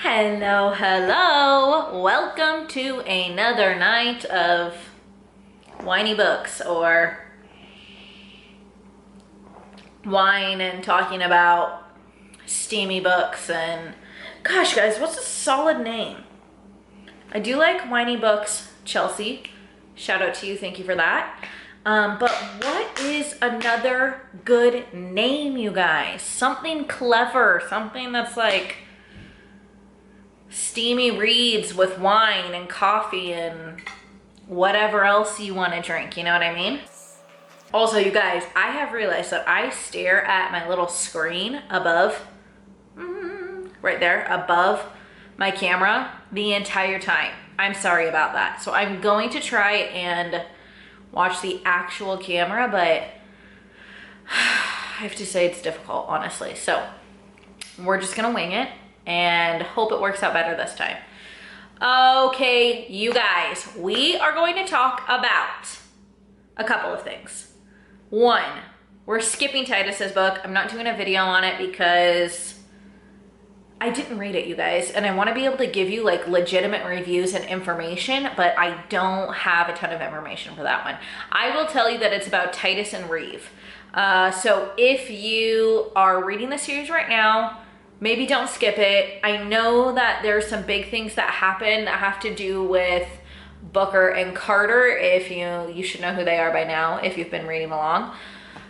Hello, hello. Welcome to another night of whiny books, or wine and talking about steamy books. And gosh, guys, what's a solid name? I do like whiny books, Chelsea. Shout out to you. Thank you for that. But what is another good name, you guys? Something clever, something that's like steamy reads with wine and coffee and whatever else you want to drink, you know what I mean? Also, you guys, I have realized that I stare at my little screen above, right there, above my camera the entire time. I'm sorry about that. So I'm going to try and watch the actual camera, but I have to say it's difficult, honestly. So we're just gonna wing it and hope it works out better this time. Okay, you guys, we are going to talk about a couple of things. One, we're skipping Titus's book. I'm not doing a video on it because I didn't read it, you guys, and I want to be able to give you like legitimate reviews and information, but I don't have a ton of information for that one. I will tell you that it's about Titus and Reeve. So if you are reading the series right now, maybe don't skip it. I know that there's some big things that happen that have to do with Booker and Carter. If you should know who they are by now if you've been reading along.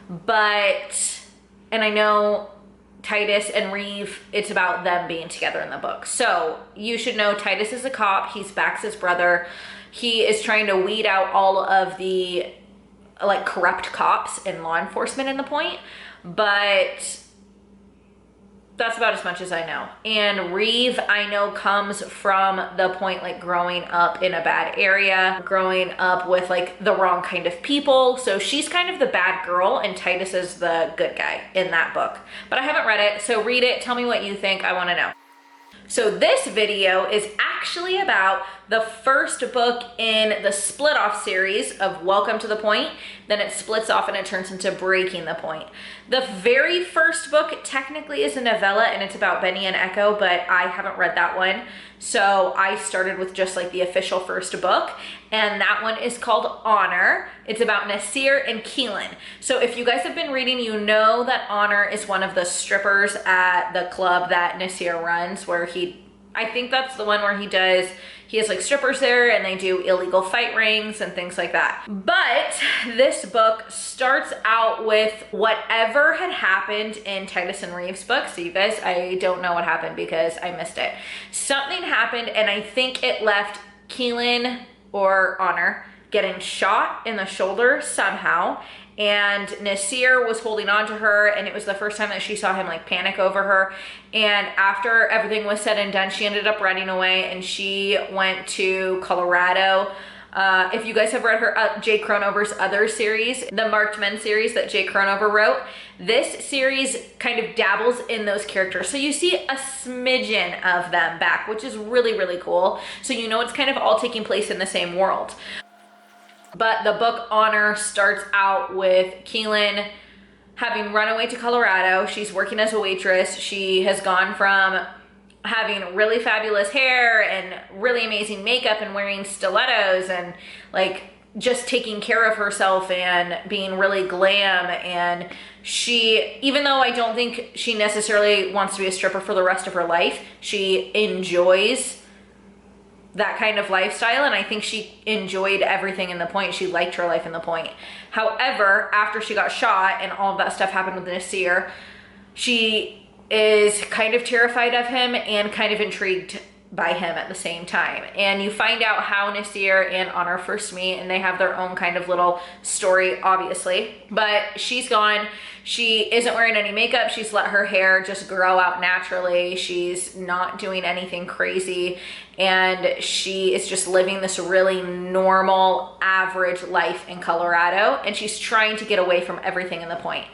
And I know Titus and Reeve, it's about them being together in the book. So you should know Titus is a cop. He's Bax's brother. He is trying to weed out all of the like corrupt cops and law enforcement in the point, but that's about as much as I know. And Reeve, I know, comes from the point like growing up in a bad area, growing up with like the wrong kind of people. So she's kind of the bad girl and Titus is the good guy in that book. But I haven't read it, so read it. Tell me what you think. I want to know. So this video is actually about the first book in the split off series of Welcome to the Point. Then it splits off and it turns into Breaking the Point. The very first book technically is a novella and it's about Benny and Echo, but I haven't read that one. So I started with just like the official first book, and that one is called Honor. It's about Nasir and Keelan. So if you guys have been reading, you know that Honor is one of the strippers at the club that Nasir runs, where I think that's the one where he has like strippers there and they do illegal fight rings and things like that. But this book starts out with whatever had happened in Titus and Reeve's book. So you guys, I don't know what happened because I missed it. Something happened and I think it left Keelan, or Honor, getting shot in the shoulder somehow. And Nasir was holding on to her, and it was the first time that she saw him like panic over her. And after everything was said and done, she ended up running away and she went to Colorado. If you guys have read her Jay Crownover's other series, the Marked Men series that Jay Crownover wrote, this series kind of dabbles in those characters. So you see a smidgen of them back, which is really, really cool. So you know it's kind of all taking place in the same world. But the book Honor starts out with Keelan having run away to Colorado. She's working as a waitress. She has gone from having really fabulous hair and really amazing makeup and wearing stilettos and like just taking care of herself and being really glam. And she, even though I don't think she necessarily wants to be a stripper for the rest of her life, she enjoys that kind of lifestyle, and I think she enjoyed everything in the point. She liked her life in the point. However, after she got shot and all of that stuff happened with Nasir, she is kind of terrified of him and kind of intrigued by him at the same time. And you find out how Nasir and Honor first meet, and they have their own kind of little story, obviously. But she's gone. She isn't wearing any makeup. She's let her hair just grow out naturally. She's not doing anything crazy. And she is just living this really normal, average life in Colorado. And she's trying to get away from everything in the point.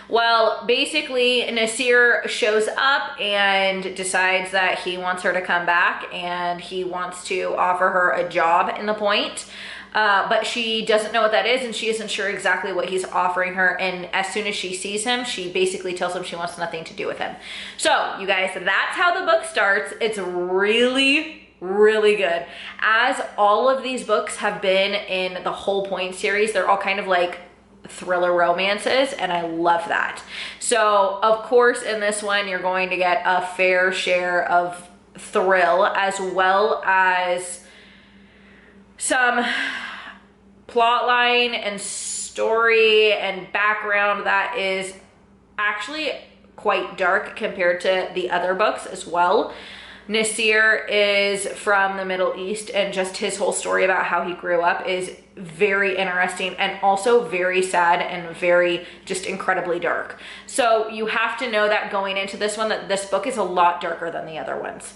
Well, basically, Nasir shows up and decides that he wants her to come back and he wants to offer her a job in the point. but she doesn't know what that is, and she isn't sure exactly what he's offering her. And as soon as she sees him, she basically tells him she wants nothing to do with him. So you guys, that's how the book starts. It's really, really good. As all of these books have been in the Whole Point series, they're all kind of like thriller romances, and I love that. So of course in this one you're going to get a fair share of thrill as well as some plot line and story and background that is actually quite dark compared to the other books as well. Nasir is from the Middle East, and just his whole story about how he grew up is very interesting and also very sad and very just incredibly dark. So you have to know that going into this one, that this book is a lot darker than the other ones.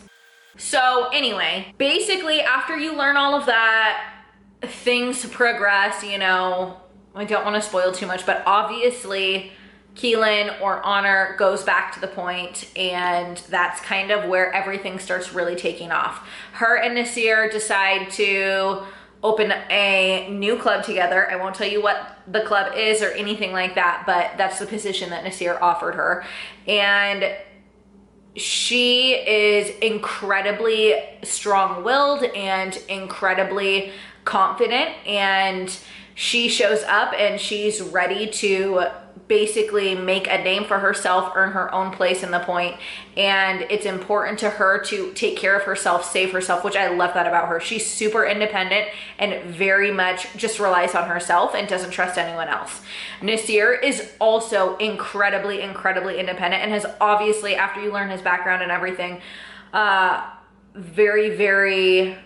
So anyway, basically after you learn all of that, things progress, you know. I don't want to spoil too much, but obviously Keelan or Honor goes back to the Point, and that's kind of where everything starts really taking off. Her and Nasir decide to open a new club together. I won't tell you what the club is or anything like that, but that's the position that Nasir offered her. And she is incredibly strong-willed and incredibly confident, and she shows up and she's ready to basically make a name for herself, earn her own place in the Point, and it's important to her to take care of herself, save herself, which I love that about her. She's super independent and very much just relies on herself and doesn't trust anyone else. Nasir is also incredibly, incredibly independent and has obviously, after you learn his background and everything, very, very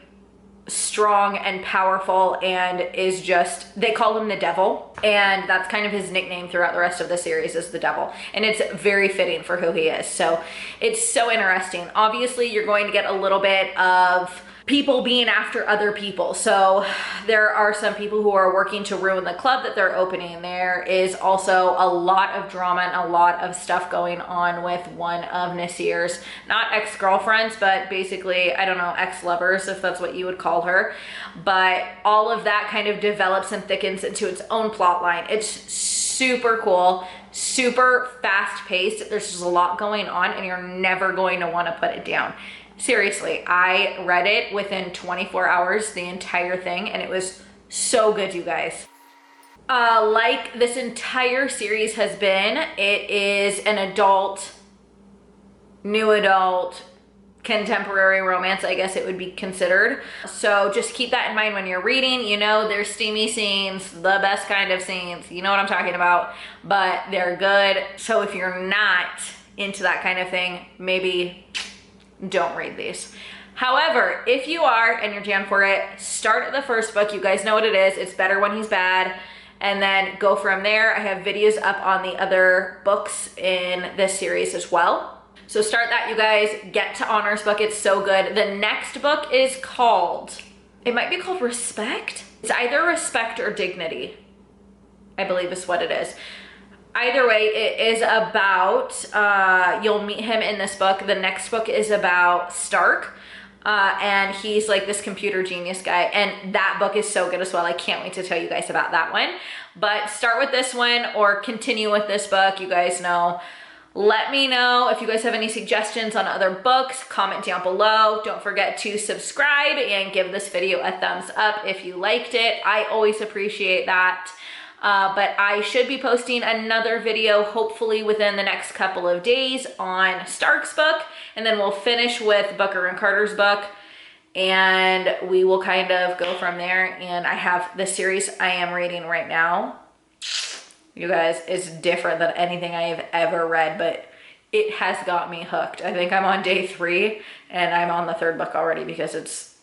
strong and powerful, and is just, they call him the Devil, and that's kind of his nickname throughout the rest of the series, is the Devil, and it's very fitting for who he is. So it's so interesting. Obviously you're going to get a little bit of people being after other people. So there are some people who are working to ruin the club that they're opening. There is also a lot of drama and a lot of stuff going on with one of Nasir's, not ex-girlfriends, but basically, I don't know, ex-lovers, if that's what you would call her. But all of that kind of develops and thickens into its own plot line. It's super cool, super fast-paced. There's just a lot going on, and you're never going to want to put it down. Seriously, I read it within 24 hours, the entire thing, and it was so good, you guys. Like this entire series has been, it is an adult, new adult, contemporary romance, I guess it would be considered. So just keep that in mind when you're reading. You know, there's steamy scenes, the best kind of scenes, you know what I'm talking about, but they're good. So if you're not into that kind of thing, maybe don't read these. However, if you are and you're down for it, start at the first book. You guys know what it is. It's Better When He's Bad, and then go from there. I have videos up on the other books in this series as well. So start that, you guys. Get to Honor's book. It's so good. The next book is called, it might be called Respect. It's either Respect or Dignity, I believe is what it is. Either way, it is about, you'll meet him in this book. The next book is about Stark, and he's like this computer genius guy, and that book is so good as well. I can't wait to tell you guys about that one. But start with this one or continue with this book. You guys know. Let me know if you guys have any suggestions on other books. Comment down below. Don't forget to subscribe and give this video a thumbs up if you liked it. I always appreciate that. But I should be posting another video hopefully within the next couple of days on Stark's book, and then we'll finish with Booker and Carter's book, and we will kind of go from there. And I have the series I am reading right now, you guys, is different than anything I have ever read, but it has got me hooked. I think I'm on day 3 and I'm on the 3rd book already because it's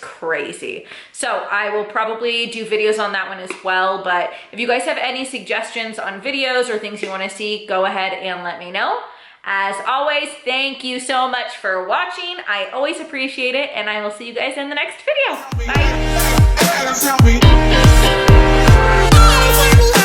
crazy. So I will probably do videos on that one as well. But if you guys have any suggestions on videos or things you want to see, go ahead and let me know. As always, thank you so much for watching. I always appreciate it, and I will see you guys in the next video. Bye.